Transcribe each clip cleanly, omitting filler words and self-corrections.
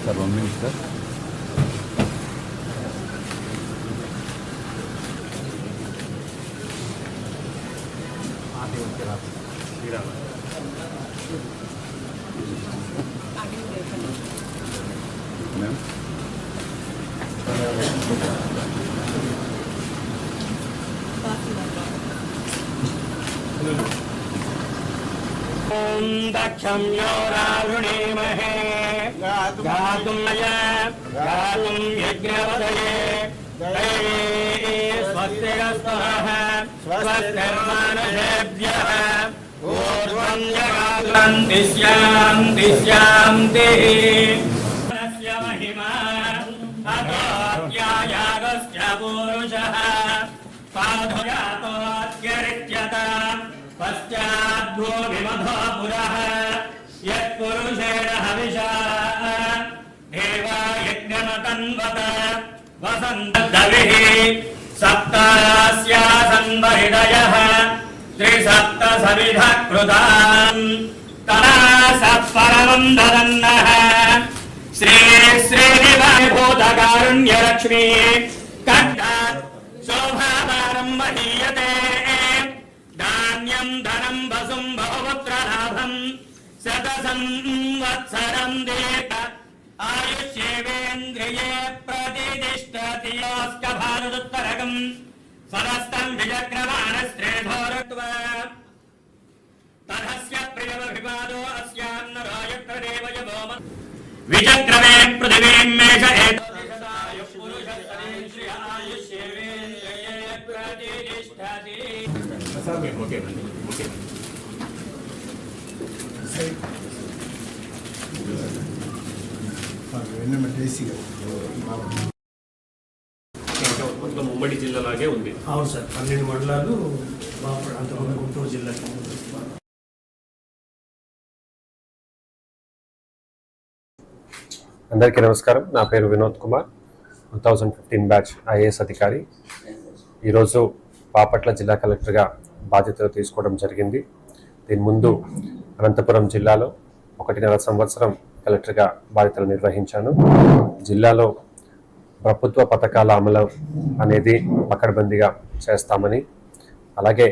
Sir 1 minute sir. दक्षं योरावृणीमहे गातुं यज्ञवदये स्वस्तिरस्तुनः स्वस्तिर्मानुषेभ्यः ऊर्ध्वं जगातु शान्तिः महिमा अतोऽत्यायागश्च पूरुषः साधुजातोऽत्यरिच्यता पश्चाद्भूमिमधो पुरः यत्पुरुषेण हविषा देवा यज्ञमतन्वत वसन्तद्दविः सप्तास्यासन्वहृदयः त्रिसप्तसविधः कृताम् तदा सत्परमं ददन्नः श्रीनिवासभूतकारुण्यलक्ष्मी कण्ठात् शोभावारं महीयते धान्यं धनं वसुं बहुपुत्रलाभं शतसंवत्सरं दीर्घ आयुष्येवेन्द्रिये प्रतिष्ठति भारतोत्तरकं सदस्तं विचक्रमाणस्त्रेधोरत्वा तदस्य प्रियमभिवादो अस्यान्नरायत्रदेव यवोम विचक्रमे पृथिवीं मेष एतोदिशदायुः पुरुषस्तरेन्द्रिय आयुष्येवेन्द्रिये प्रतिष्ठति మొత్తం ఉమ్మడి జిల్లాలాగే ఉంది. అవును సార్, 12 మండలాలు అంతకుముందు గుంటూరు జిల్లాకి. అందరికీ నమస్కారం. నా పేరు వినోద్ కుమార్, 2015 బ్యాచ్ ఐఏఎస్ అధికారి. ఈరోజు బాపట్ల జిల్లా కలెక్టర్గా బాధ్యతలు తీసుకోవడం జరిగింది. దీని ముందు అనంతపురం జిల్లాలో 1.5 సంవత్సరం కలెక్టర్గా బాధ్యతలు నిర్వహించాను. జిల్లాలో ప్రభుత్వ పథకాల అమలు అనేది పకడ్బందీగా చేస్తామని, అలాగే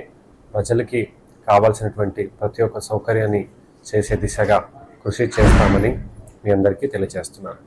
ప్రజలకి కావాల్సినటువంటి ప్రతి ఒక్క సౌకర్యాన్ని చేసే దిశగా కృషి చేస్తామని మీ అందరికీ తెలియజేస్తున్నాను.